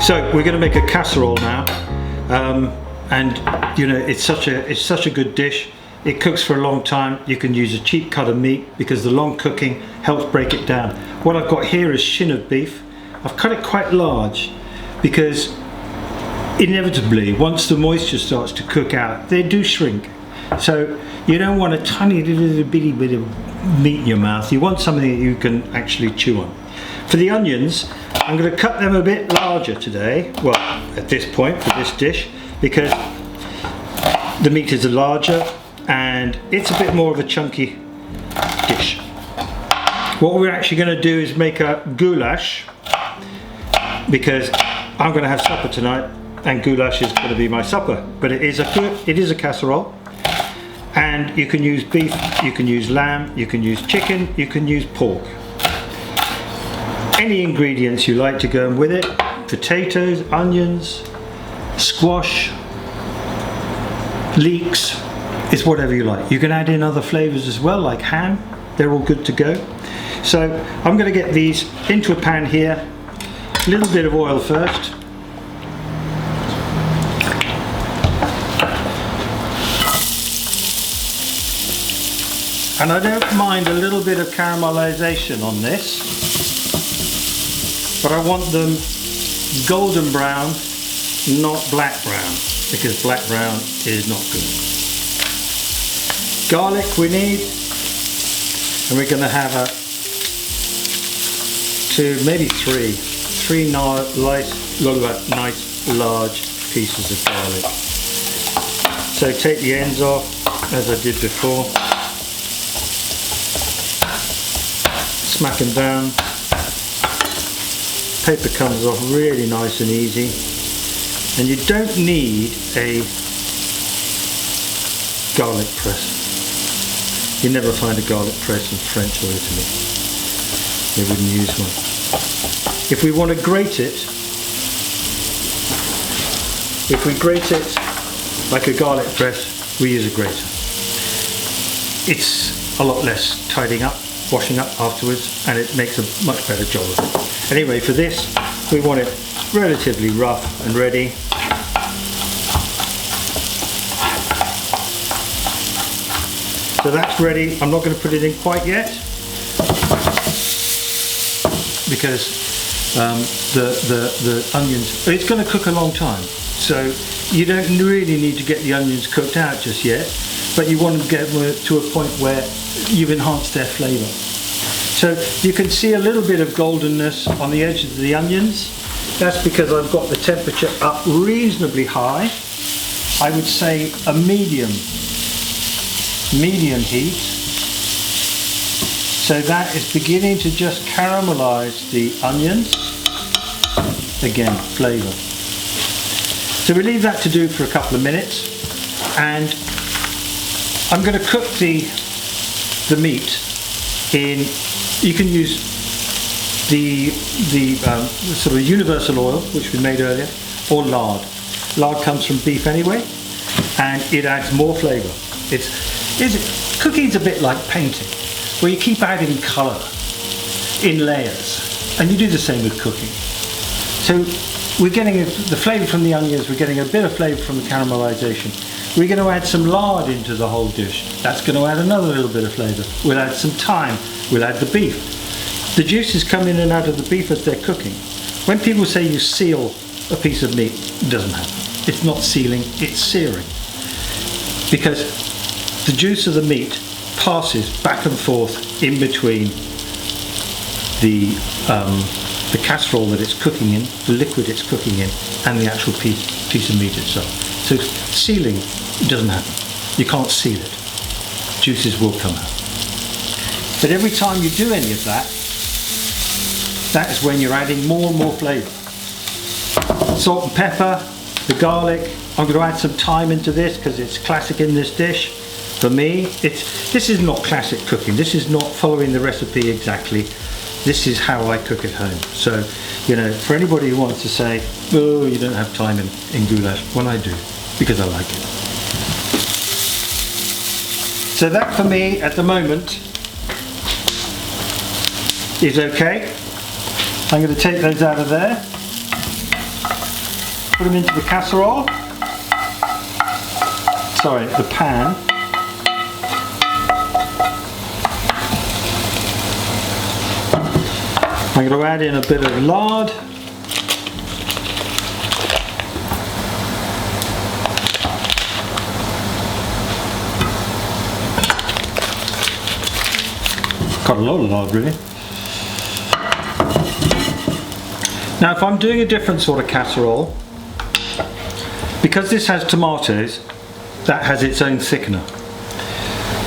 So we're going to make a casserole now, and you know, it's such a good dish. It cooks for a long time. You can use a cheap cut of meat because the long cooking helps break it down. What I've got here is shin of beef. I've cut it quite large because inevitably once the moisture starts to cook out, they do shrink. So you don't want a tiny little bitty bit of meat in your mouth. You want something that you can actually chew on. For the onions, I'm going to cut them a bit larger today, well, at this point for this dish, because the meat is larger and it's a bit more of a chunky dish. What we're actually going to do is make a goulash, because I'm going to have supper tonight and goulash is going to be my supper. But it is a casserole, and you can use beef, you can use lamb, you can use chicken, you can use pork. Any ingredients you like to go in with it: potatoes, onions, squash, leeks. It's whatever you like. You can add in other flavors as well, like ham. They're all good to go. So I'm going to get these into a pan here. A little bit of oil first. And I don't mind a little bit of caramelization on this, but I want them golden brown, not black brown, because black brown is not good. Garlic we need, and we're going to have maybe three nice large pieces of garlic. So take the ends off as I did before, smack them down. Paper comes off really nice and easy, and you don't need a garlic press. You never find a garlic press in French or Italy. They wouldn't use one. If we want to grate it, like a garlic press, we use a grater. It's a lot less tidying up, washing up afterwards, and it makes a much better job of it. Anyway, for this, we want it relatively rough and ready. So that's ready. I'm not going to put it in quite yet, because the onions, it's going to cook a long time. So you don't really need to get the onions cooked out just yet, but you want to get them to a point where you've enhanced their flavour. So you can see a little bit of goldenness on the edge of the onions. That's because I've got the temperature up reasonably high. I would say a medium heat. So that is beginning to just caramelize the onions. Again, flavour. So we leave that to do for a couple of minutes, and I'm going to cook the meat in. You can use the sort of universal oil, which we made earlier, or lard. Lard comes from beef anyway, and it adds more flavour. Cooking's a bit like painting, where you keep adding colour in layers, and you do the same with cooking. So we're getting the flavour from the onions, we're getting a bit of flavour from the caramelisation. We're going to add some lard into the whole dish. That's going to add another little bit of flavour. We'll add some thyme. We'll add the beef. The juices come in and out of the beef as they're cooking. When people say you seal a piece of meat, it doesn't happen. It's not sealing, it's searing. Because the juice of the meat passes back and forth in between the casserole that it's cooking in, the liquid it's cooking in, and the actual piece of meat itself. So sealing doesn't happen. You can't seal it. Juices will come out. But every time you do any of that, that is when you're adding more and more flavour. Salt and pepper, the garlic. I'm going to add some thyme into this because it's classic in this dish. For me, this is not classic cooking. This is not following the recipe exactly. This is how I cook at home. So, you know, for anybody who wants to say, oh, you don't have thyme in goulash, well, I do, because I like it. So that for me at the moment is okay. I'm going to take those out of there. Put them into the casserole. Sorry, the pan. I'm going to add in a bit of lard. Got a lot of lard really. Now if I'm doing a different sort of casserole, because this has tomatoes, that has its own thickener.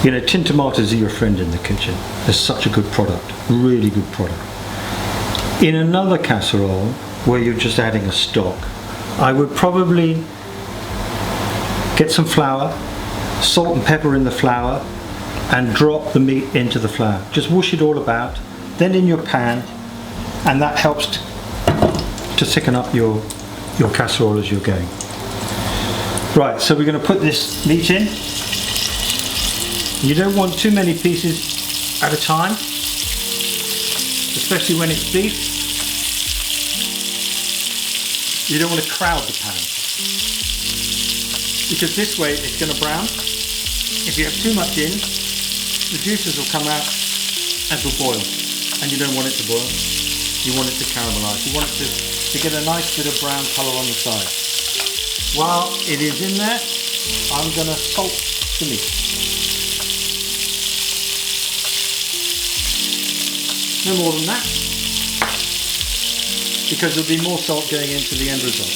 You know, tin tomatoes are your friend in the kitchen. They're such a good product, really good product. In another casserole, where you're just adding a stock, I would probably get some flour, salt and pepper in the flour, and drop the meat into the flour. Just whoosh it all about, then in your pan, and that helps to thicken up your casserole as you're going. Right, so we're going to put this meat in. You don't want too many pieces at a time, especially when it's beef. You don't want to crowd the pan, because this way it's going to brown. If you have too much in, the juices will come out and will boil, and you don't want it to boil. You want it to caramelise. You want it to get a nice bit of brown colour on the side. While it is in there, I'm going to salt the meat. No more than that, because there'll be more salt going into the end result.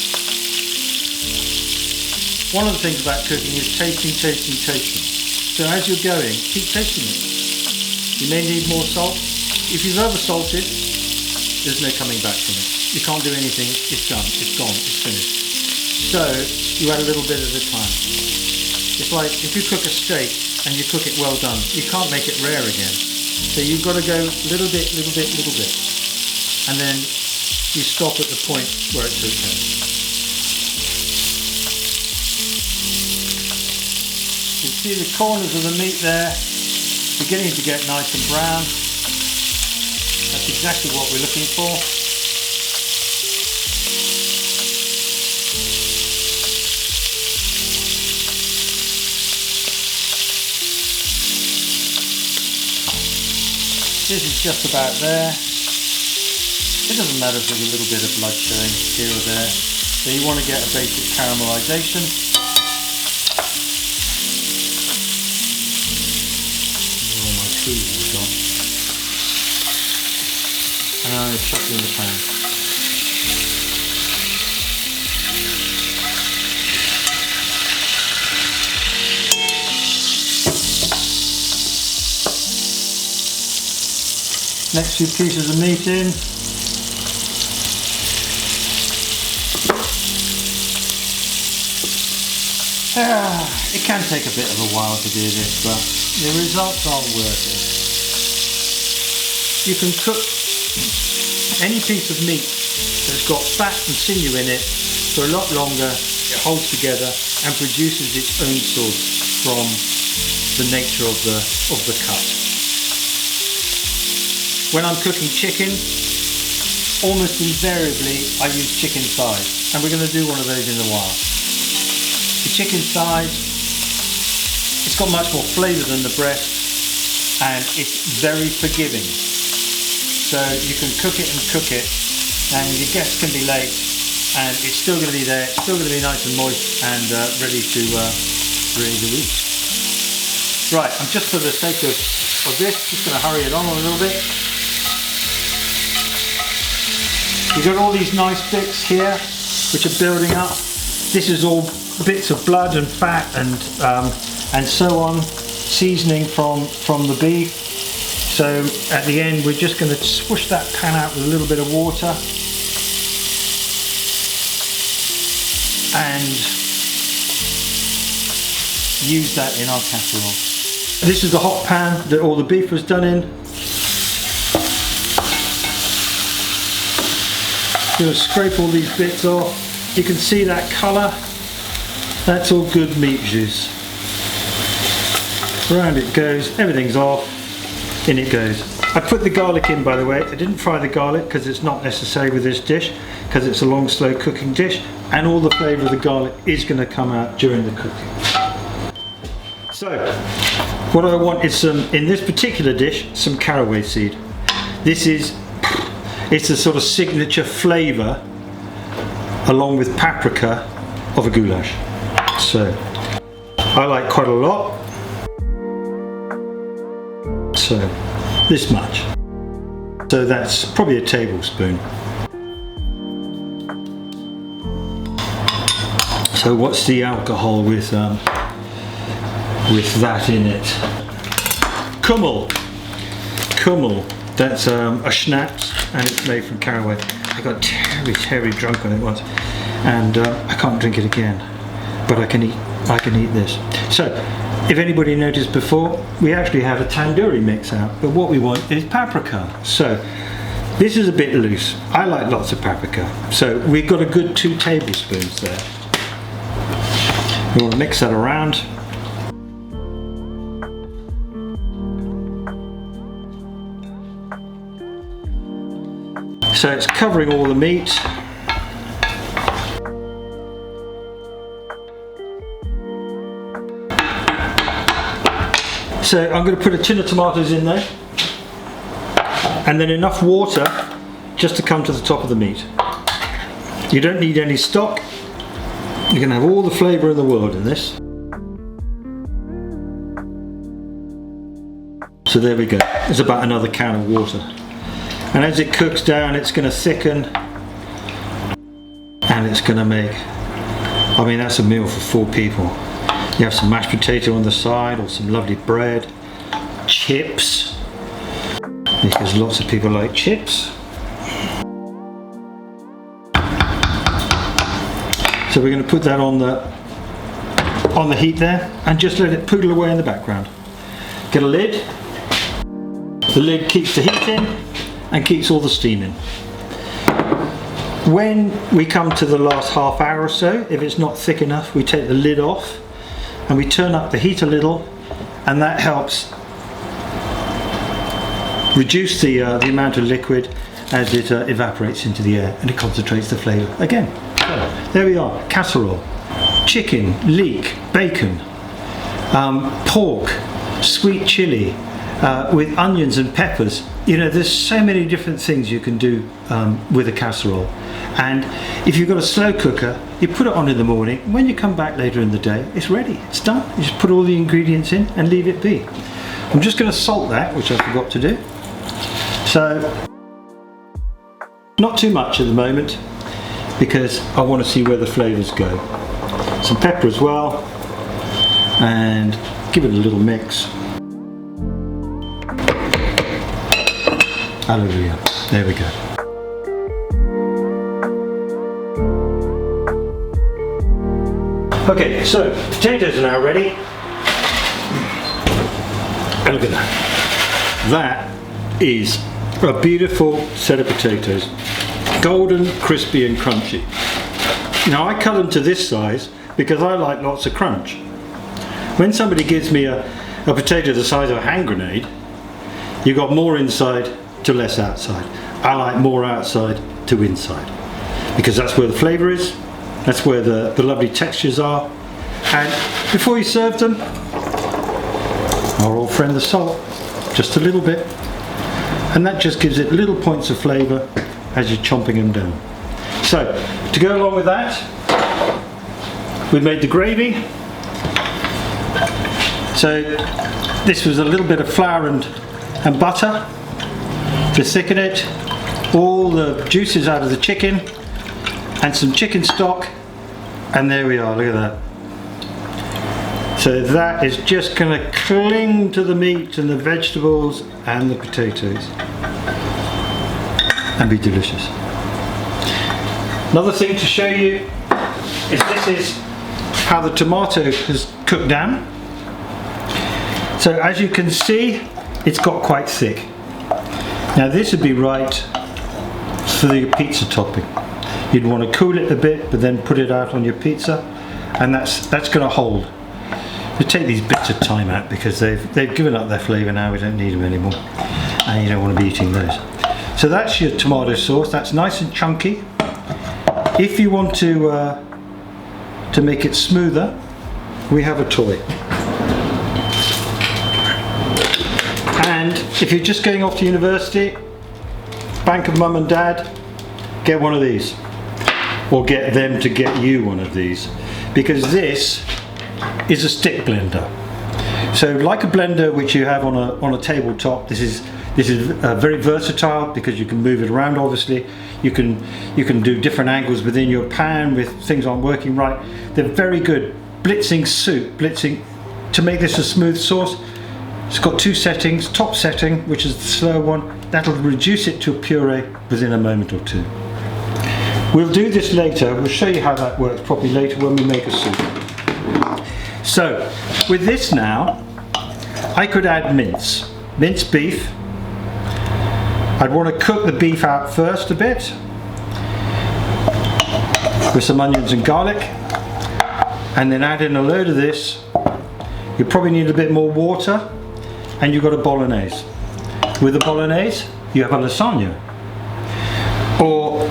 One of the things about cooking is tasting. So as you're going, keep tasting it. You may need more salt. If you've over salted, there's no coming back from it. You can't do anything, it's done, it's gone, it's finished. So you add a little bit at a time. It's like if you cook a steak and you cook it well done, you can't make it rare again. So you've got to go little bit, and then you stop at the point where it's okay. You can see the corners of the meat there beginning to get nice and brown. That's exactly what we're looking for. This is just about there. It doesn't matter if there's a little bit of blood showing here or there. So you want to get a basic caramelization. All my cheese is gone. And I'm going to chuck it in the pan. Next few pieces of meat in. It can take a bit of a while to do this, but the results are worth it. You can cook any piece of meat that's got fat and sinew in it for a lot longer. It holds together and produces its own sauce from the nature of the cut. When I'm cooking chicken, almost invariably I use chicken thighs, and we're going to do one of those in a while. The chicken thighs, it's got much more flavour than the breast, and it's very forgiving. So you can cook it, and your guests can be late, and it's still going to be there, it's still going to be nice and moist and ready to eat. Right, I'm just for the sake of this, just going to hurry it on a little bit. You've got all these nice bits here which are building up. This is all bits of blood and fat and so on, seasoning from the beef. So at the end we're just going to swoosh that pan out with a little bit of water and use that in our casserole. This is the hot pan that all the beef was done in. Going to scrape all these bits off. You can see that colour. That's all good meat juice. Round it goes, everything's off, in it goes. I put the garlic in, by the way. I didn't fry the garlic because it's not necessary with this dish, because it's a long slow cooking dish. and all the flavour of the garlic is going to come out during the cooking. So, what I want is some, in this particular dish, some caraway seed. It's a sort of signature flavour along with paprika of a goulash. So, I like quite a lot. So, this much. So that's probably a tablespoon. So what's the alcohol with that in it? Kummel. That's a schnapps, and it's made from caraway. I got terribly drunk on it once, and I can't drink it again. But I can eat this. So, if anybody noticed before, we actually have a tandoori mix out, but what we want is paprika. So, this is a bit loose. I like lots of paprika. So, we've got a good 2 tablespoons there. We want to mix that around. So it's covering all the meat. So I'm going to put a tin of tomatoes in there, and then enough water just to come to the top of the meat. You don't need any stock. You're going to have all the flavour in the world in this. So there we go. There's about another can of water. And as it cooks down, it's going to thicken, and it's going to make, I mean, that's a meal for 4 people. You have some mashed potato on the side, or some lovely bread, chips, because lots of people like chips. So we're going to put that on the heat there, and just let it poodle away in the background. Get a lid. The lid keeps the heat in and keeps all the steam in. When we come to the last half hour or so, if it's not thick enough, we take the lid off and we turn up the heat a little, and that helps reduce the amount of liquid as it evaporates into the air, and it concentrates the flavour again. So, there we are, casserole. Chicken, leek, bacon, pork, sweet chilli, with onions and peppers. You know, there's so many different things you can do with a casserole. And if you've got a slow cooker, you put it on in the morning. When you come back later in the day, it's ready, it's done. You just put all the ingredients in and leave it be. I'm just going to salt that, which I forgot to do. So, not too much at the moment, because I want to see where the flavours go. Some pepper as well, and give it a little mix. Hallelujah. There we go. Okay, so potatoes are now ready. And look at that. That is a beautiful set of potatoes. Golden, crispy and crunchy. Now I cut them to this size because I like lots of crunch. When somebody gives me a potato the size of a hand grenade, you got more inside to less outside. I like more outside to inside, because that's where the flavour is, that's where the lovely textures are. And before you serve them, our old friend the salt, just a little bit, and that just gives it little points of flavour as you're chomping them down. So, to go along with that, we made the gravy. So this was a little bit of flour and butter to thicken it, all the juices out of the chicken, and some chicken stock, and there we are, look at that. So that is just going to cling to the meat and the vegetables and the potatoes and be delicious. Another thing to show you is this is how the tomato has cooked down. So as you can see, it's got quite thick. Now this would be right for the pizza topping. You'd want to cool it a bit, but then put it out on your pizza, and that's going to hold. You take these bits of thyme out because they've given up their flavour now. We don't need them anymore, and you don't want to be eating those. So that's your tomato sauce. That's nice and chunky. If you want to make it smoother, we have a toy. And if you're just going off to university, bank of mum and dad, get one of these. Or get them to get you one of these. Because this is a stick blender. So like a blender which you have on a tabletop, this is very versatile because you can move it around. Obviously, you can do different angles within your pan if things aren't working right. They're very good. Blitzing soup, to make this a smooth sauce. It's got two settings. Top setting, which is the slow one, that'll reduce it to a puree within a moment or two. We'll do this later. We'll show you how that works properly later when we make a soup. So with this now, I could add minced beef. I'd want to cook the beef out first a bit with some onions and garlic, and then add in a load of this. You probably need a bit more water, and you've got a bolognese. With a bolognese, you have a lasagna. Or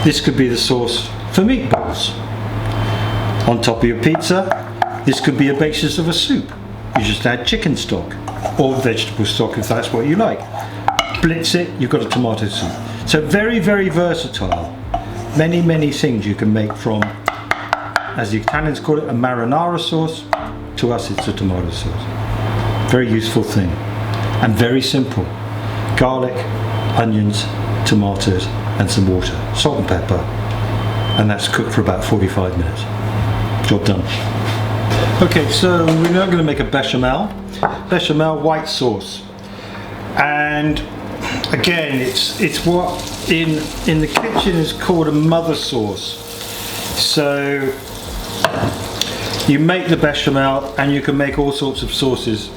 this could be the sauce for meatballs. On top of your pizza, this could be a basis of a soup. You just add chicken stock or vegetable stock if that's what you like. Blitz it, you've got a tomato soup. So very, very versatile. Many, many things you can make from, as the Italians call it, a marinara sauce. To us it's a tomato sauce. Very useful thing. And very simple. Garlic, onions, tomatoes and some water. Salt and pepper. And that's cooked for about 45 minutes. Job done. Okay, so we're now going to make a bechamel. Bechamel white sauce. And again, it's what in the kitchen is called a mother sauce. So you make the bechamel and you can make all sorts of sauces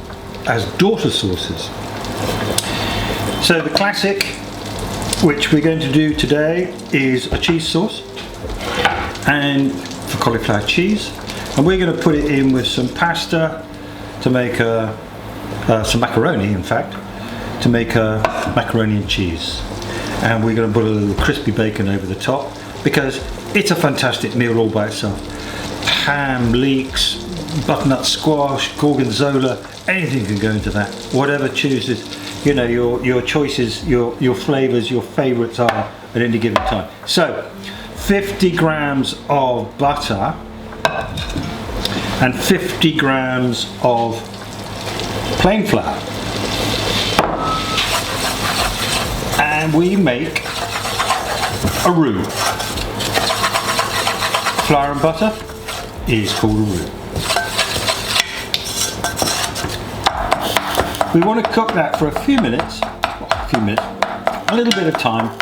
as daughter sauces. So the classic, which we're going to do today, is a cheese sauce and for cauliflower cheese, and we're going to put it in with some pasta to make some macaroni, in fact, to make a macaroni and cheese. And we're going to put a little crispy bacon over the top because it's a fantastic meal all by itself. Ham, leeks, butternut squash, gorgonzola, anything can go into that. Whatever chooses, you know, your choices, your flavors, your favorites are at any given time. So 50 grams of butter and 50 grams of plain flour. And we make a roux. Flour and butter is called a roux. We want to cook that for a few minutes, a little bit of time,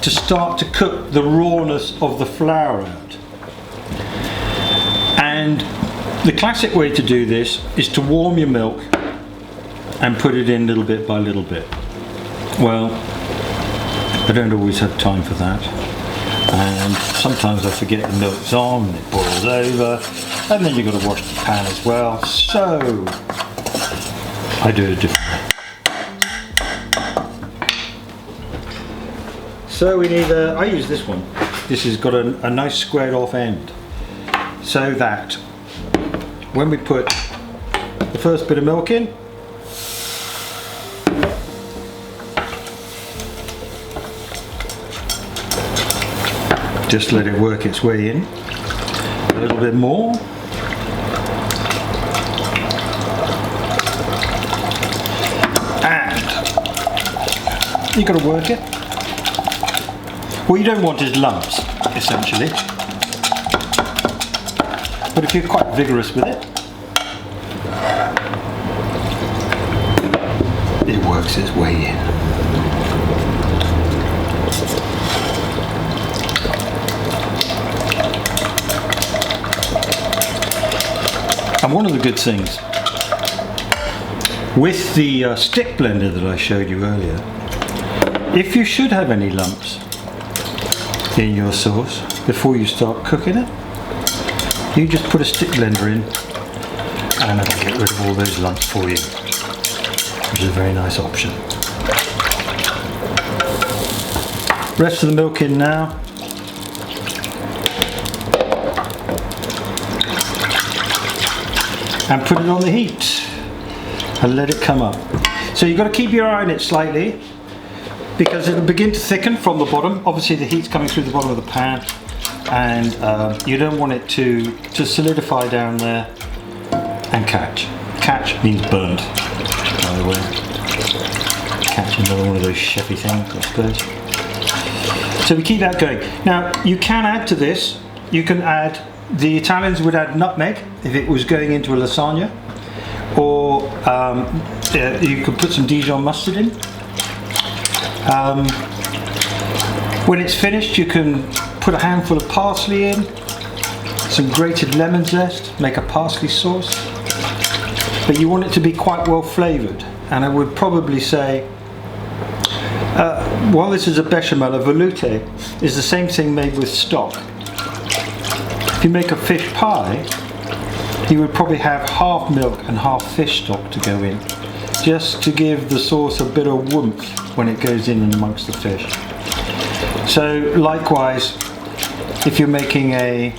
to start to cook the rawness of the flour out. And the classic way to do this is to warm your milk and put it in little bit by little bit. Well, I don't always have time for that, and sometimes I forget the milk's on and it boils over, and then you've got to wash the pan as well, so I do it a different way. So we need I use this one. This has got a nice squared off end, so that when we put the first bit of milk in, just let it work its way in a little bit more. And you've got to work it. What you don't want is lumps, essentially. But if you're quite vigorous with it, it works its way in. And one of the good things with the stick blender that I showed you earlier, if you should have any lumps in your sauce before you start cooking it, you just put a stick blender in and it'll get rid of all those lumps for you, which is a very nice option. Rest of the milk in now. And put it on the heat and let it come up. So you've got to keep your eye on it slightly because it'll begin to thicken from the bottom. Obviously the heat's coming through the bottom of the pan, and you don't want it to solidify down there and catch. Catch means burned, by the way. Catch, another one of those chefy things, I suppose. So we keep that going. Now you can add to this, you can add, the Italians would add nutmeg if it was going into a lasagna, or you could put some Dijon mustard in. When it's finished, you can put a handful of parsley in, some grated lemon zest, make a parsley sauce. But you want it to be quite well flavoured, and I would probably say, while this is a bechamel, a veloute is the same thing made with stock. If you make a fish pie, you would probably have half milk and half fish stock to go in, just to give the sauce a bit of warmth when it goes in amongst the fish. So likewise, if you're making a,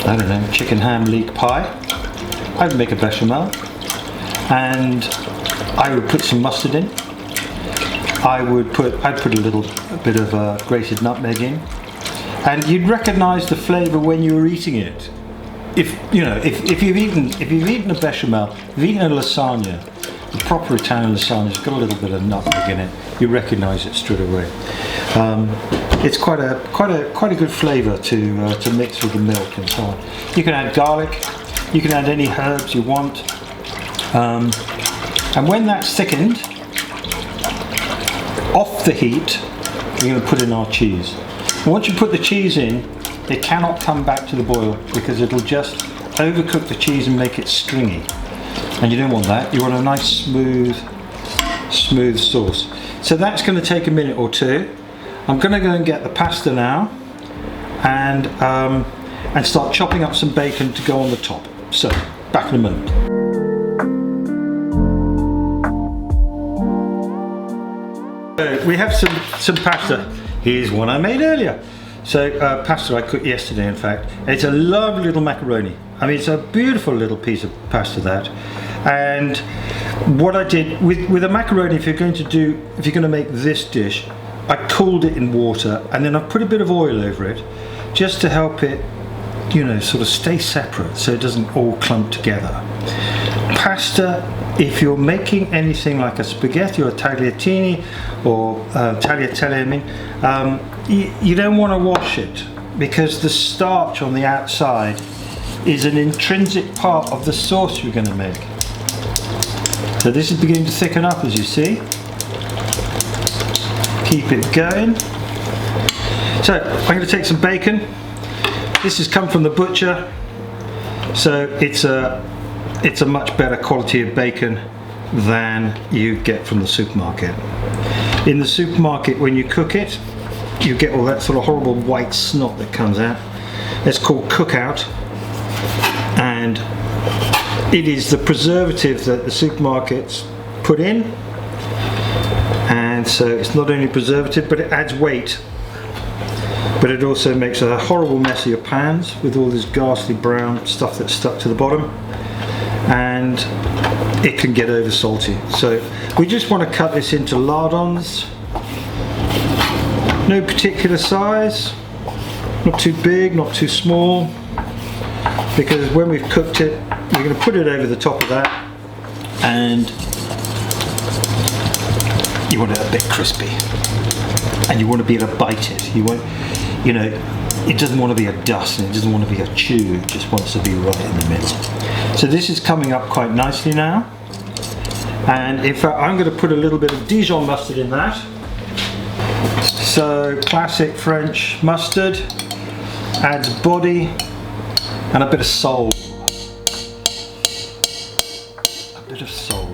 I don't know, chicken ham leek pie, I would make a bechamel, and I would put some mustard in. I'd put a little bit of grated nutmeg in, and you'd recognise the flavour when you were eating it. If you've eaten a bechamel, if you've eaten a lasagna, the proper Italian lasagna's got a little bit of nutmeg in it, you recognise it straight away. It's quite a good flavour to mix with the milk and so on. You can add garlic, you can add any herbs you want, and when that's thickened, off the heat, we're going to put in our cheese. And once you put the cheese in, it cannot come back to the boil because it'll just overcook the cheese and make it stringy. And you don't want that. You want a nice smooth sauce. So that's going to take a minute or two. I'm going to go and get the pasta now, and start chopping up some bacon to go on the top. So back in a minute. We have some pasta. Here's one I made earlier. So pasta I cooked yesterday, in fact. It's a lovely little macaroni. I mean, it's a beautiful little piece of pasta, that. And what I did with a macaroni, if you're going to make this dish, I cooled it in water, and then I put a bit of oil over it, just to help it, sort of stay separate, so it doesn't all clump together. Pasta, if you're making anything like a spaghetti or a tagliatelle or tagliatelle, you don't want to wash it, because the starch on the outside is an intrinsic part of the sauce you're going to make. So this is beginning to thicken up, as you see. Keep it going. So I'm going to take some bacon. This has come from the butcher, so it's a much better quality of bacon than you get from the supermarket. In the supermarket, when you cook it, you get all that sort of horrible white snot that comes out. It's called cookout, and it is the preservative that the supermarkets put in, and so it's not only preservative, but it adds weight, but it also makes a horrible mess of your pans with all this ghastly brown stuff that's stuck to the bottom, and it can get over salty. So we just want to cut this into lardons, no particular size, not too big, not too small, because when we've cooked it, we're going to put it over the top of that, and you want it a bit crispy, and you want to be able to bite it. You want, it doesn't want to be a dust, and it doesn't want to be a chew, it just wants to be right in the midst. So this is coming up quite nicely now, and in fact I'm going to put a little bit of Dijon mustard in that. So classic French mustard, adds body, and a bit of soul. A bit of soul.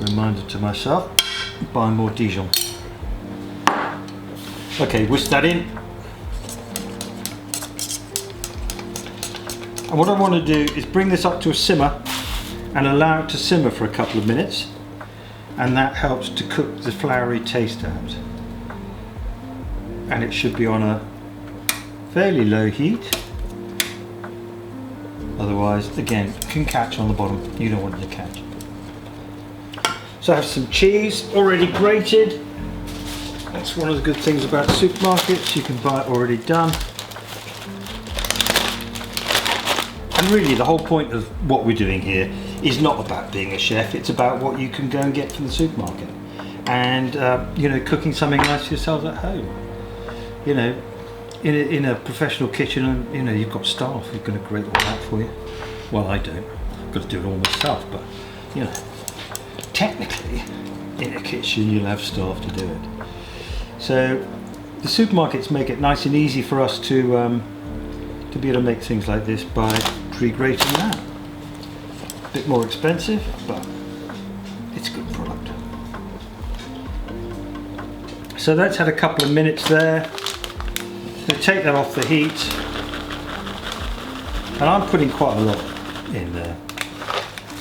Reminder to myself, buy more Dijon. Okay, whisk that in. And what I want to do is bring this up to a simmer and allow it to simmer for a couple of minutes. and that helps to cook the floury taste out. And it should be on a fairly low heat, otherwise again it can catch on the bottom. You don't want it to catch. So I have some cheese already grated. That's one of the good things about supermarkets, you can buy it already done. And really the whole point of what we're doing here is not about being a chef, it's about what you can go and get from the supermarket. And you know, cooking something nice for yourselves at home. You know, in a professional kitchen, and you know, you've got staff who are going to grate all that for you. Well, I don't, I've got to do it all myself, but you know, technically in a kitchen you'll have staff to do it. So the supermarkets make it nice and easy for us to be able to make things like this by pre-grating that. A bit more expensive, but it's a good product. So that's had a couple of minutes there. So take that off the heat, and I'm putting quite a lot in there.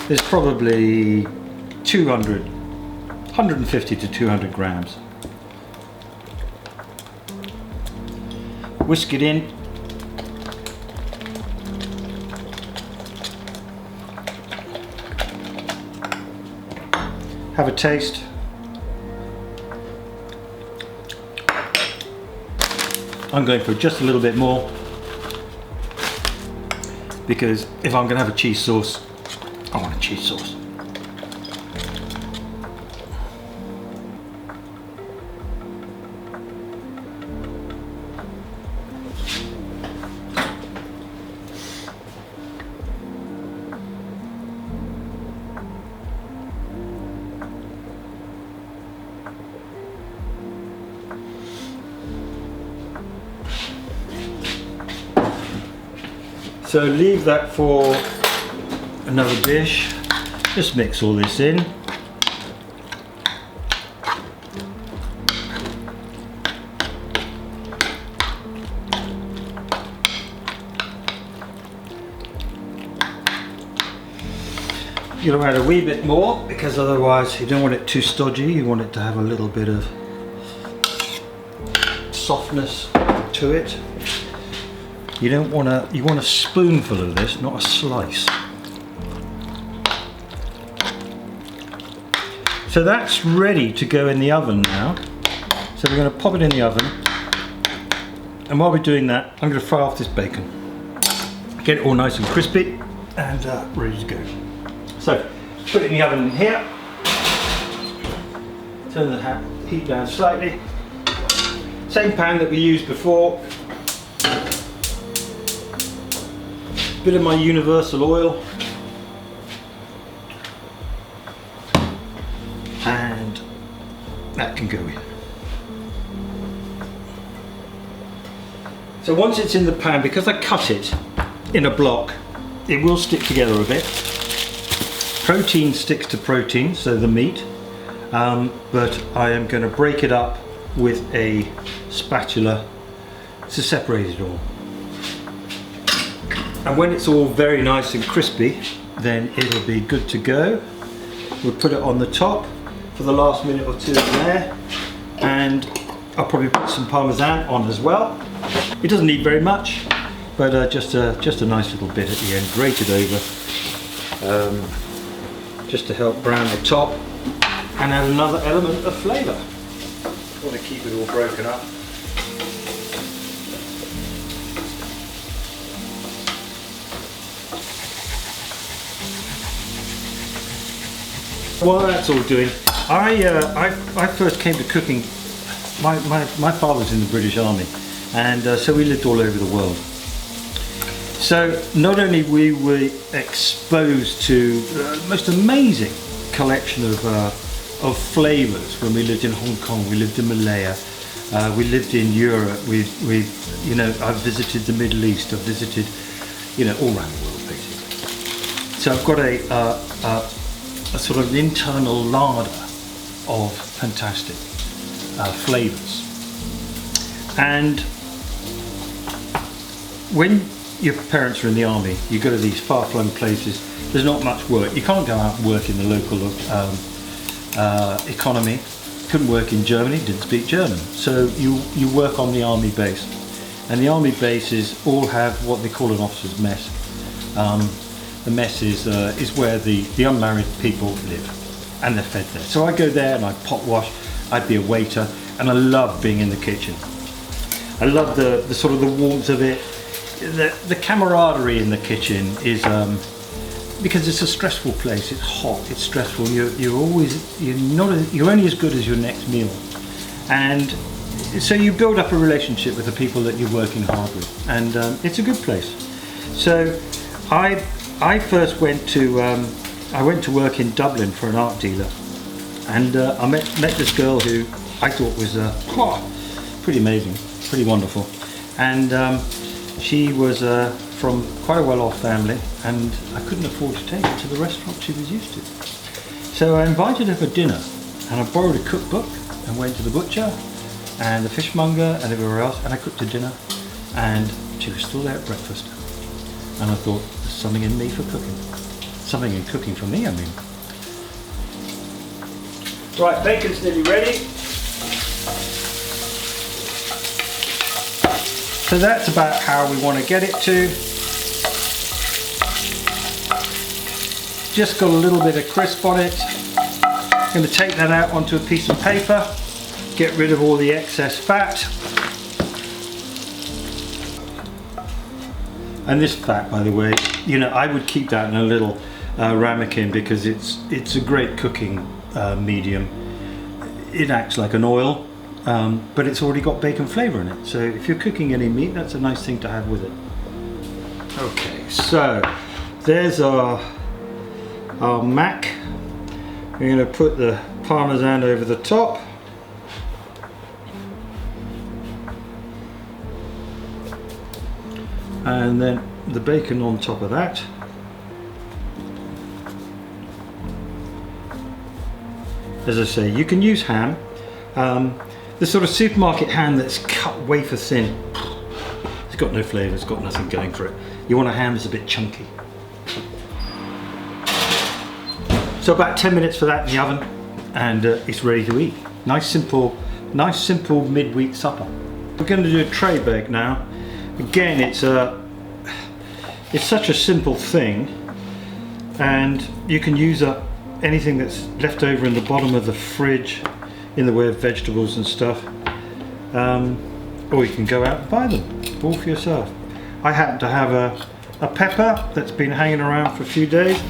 There's probably 150 to 200 grams. Whisk it in. Have a taste. I'm going for just a little bit more, because if I'm going to have a cheese sauce, I want a cheese sauce. So leave that for another dish. Just mix all this in. You're going to add a wee bit more, because otherwise you don't want it too stodgy. You want it to have a little bit of softness to it. You want a spoonful of this, not a slice. So that's ready to go in the oven now. So we're going to pop it in the oven. And while we're doing that, I'm going to fry off this bacon. Get it all nice and crispy and ready to go. So put it in the oven here. Turn the heat down slightly. Same pan that we used before. Bit of my universal oil, and that can go in. So once it's in the pan, because I cut it in a block, it will stick together a bit. Protein sticks to protein, so the meat, but I am going to break it up with a spatula to separate it all. And when it's all very nice and crispy, then it'll be good to go. We'll put it on the top for the last minute or two there, and I'll probably put some Parmesan on as well. It doesn't need very much, but just a nice little bit at the end, grated over, just to help brown the top and add another element of flavour. I want to keep it all broken up. While that's all doing, I first came to cooking. My father's in the British Army, and so we lived all over the world. So not only we were exposed to the most amazing collection of flavours when we lived in Hong Kong, we lived in Malaya, we lived in Europe, you know, I've visited the Middle East, I've visited, you know, all around the world basically. So I've got a sort of internal larder of fantastic flavours. And when your parents are in the army, you go to these far-flung places, there's not much work. You can't go out and work in the local economy. Couldn't work in Germany, didn't speak German. So you work on the army base. And the army bases all have what they call an officer's mess. The mess is where the unmarried people live, and they're fed there. So I go there and I pot wash, I'd be a waiter, and I love being in the kitchen. I love the sort of the warmth of it. The camaraderie in the kitchen is, because it's a stressful place, it's hot, it's stressful, you're only as good as your next meal. And so you build up a relationship with the people that you're working hard with, and it's a good place. So I first went to work in Dublin for an art dealer, and I met this girl who I thought was pretty amazing, pretty wonderful, and she was from quite a well-off family, and I couldn't afford to take her to the restaurant she was used to. So I invited her for dinner, and I borrowed a cookbook and went to the butcher and the fishmonger and everywhere else, and I cooked her dinner, and she was still there at breakfast. And I thought, there's something in me for cooking. Something in cooking for me, I mean. Right, bacon's nearly ready. So that's about how we want to get it to. Just got a little bit of crisp on it. I'm going to take that out onto a piece of paper, get rid of all the excess fat. And this fat, by the way, I would keep that in a little ramekin, because it's a great cooking medium. It acts like an oil, but it's already got bacon flavour in it. So if you're cooking any meat, that's a nice thing to have with it. Okay, so there's our mac. We're going to put the parmesan over the top. And then the bacon on top of that. As I say, you can use ham. The sort of supermarket ham that's cut wafer thin, it's got no flavour, it's got nothing going for it. You want a ham that's a bit chunky. So about 10 minutes for that in the oven, and it's ready to eat. Nice simple midweek supper. We're going to do a tray bake now. Again, it's such a simple thing, and you can use up anything that's left over in the bottom of the fridge in the way of vegetables and stuff, or you can go out and buy them all for yourself. I happen to have a pepper that's been hanging around for a few days,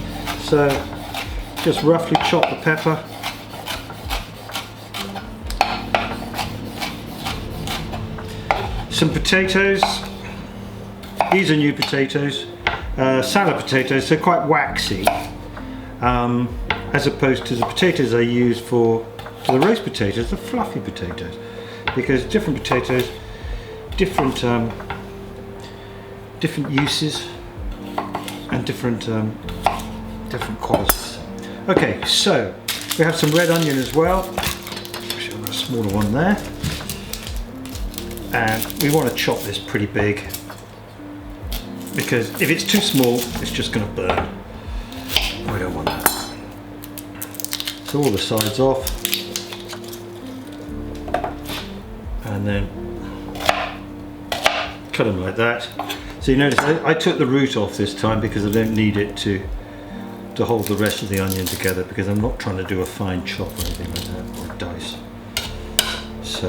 so just roughly chop the pepper. Some potatoes. These are new potatoes, salad potatoes, so quite waxy, as opposed to the potatoes I use for the roast potatoes, the fluffy potatoes, because different potatoes, different uses, and different qualities. Okay, so we have some red onion as well. Actually, I've got a smaller one there, and we want to chop this pretty big, because if it's too small, it's just going to burn. We don't want that. So all the sides off, and then cut them like that. So you notice I took the root off this time, because I don't need it to hold the rest of the onion together, because I'm not trying to do a fine chop or anything like that, or dice. So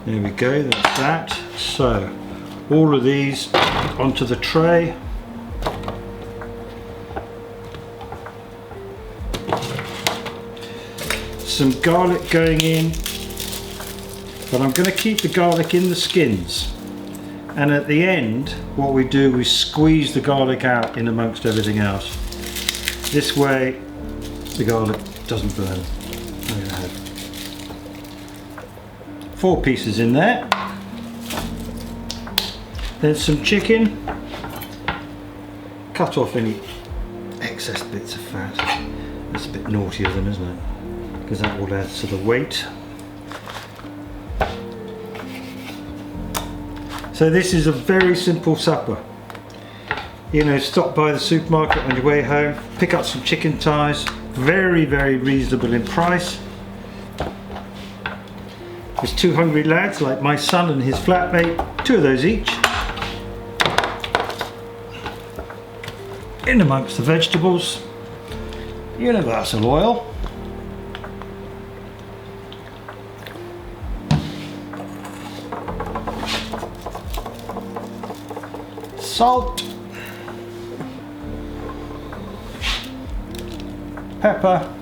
there we go, that's that. So all of these onto the tray. Some garlic going in, but I'm going to keep the garlic in the skins, and at the end what we do is squeeze the garlic out in amongst everything else. This way the garlic doesn't burn. I'm going to have 4 pieces in there. Then some chicken. Cut off any excess bits of fat. That's a bit naughty of them, isn't it? Because that will add to the weight. So this is a very simple supper. You know, stop by the supermarket on your way home, pick up some chicken thighs, very, very reasonable in price. There's two hungry lads like my son and his flatmate, two of those each. In amongst the vegetables, universal oil. Salt. Pepper.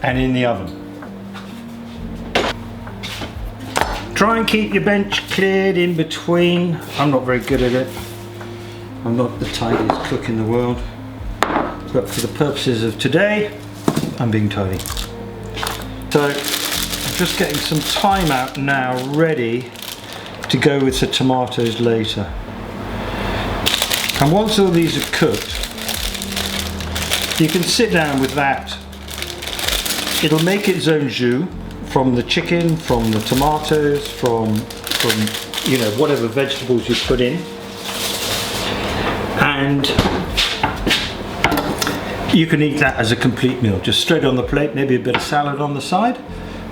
And in the oven. Try and keep your bench cleared in between. I'm not very good at it. I'm not the tidiest cook in the world. But for the purposes of today, I'm being tidy. So I'm just getting some thyme out now, ready to go with the tomatoes later. And once all these are cooked, you can sit down with that. It'll make its own jus from the chicken, from the tomatoes, from you know, whatever vegetables you put in. And you can eat that as a complete meal, just straight on the plate, maybe a bit of salad on the side,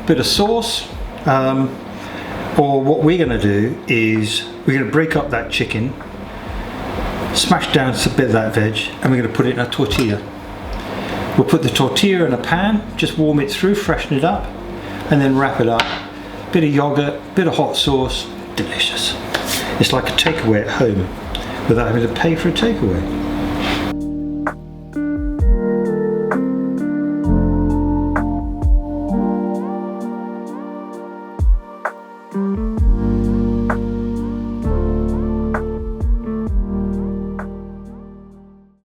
bit of sauce. Or what we're going to do is we're going to break up that chicken, smash down a bit of that veg, and we're going to put it in a tortilla. We'll put the tortilla in a pan, just warm it through, freshen it up, and then wrap it up. Bit of yogurt, bit of hot sauce, delicious. It's like a takeaway at home without having to pay for a takeaway.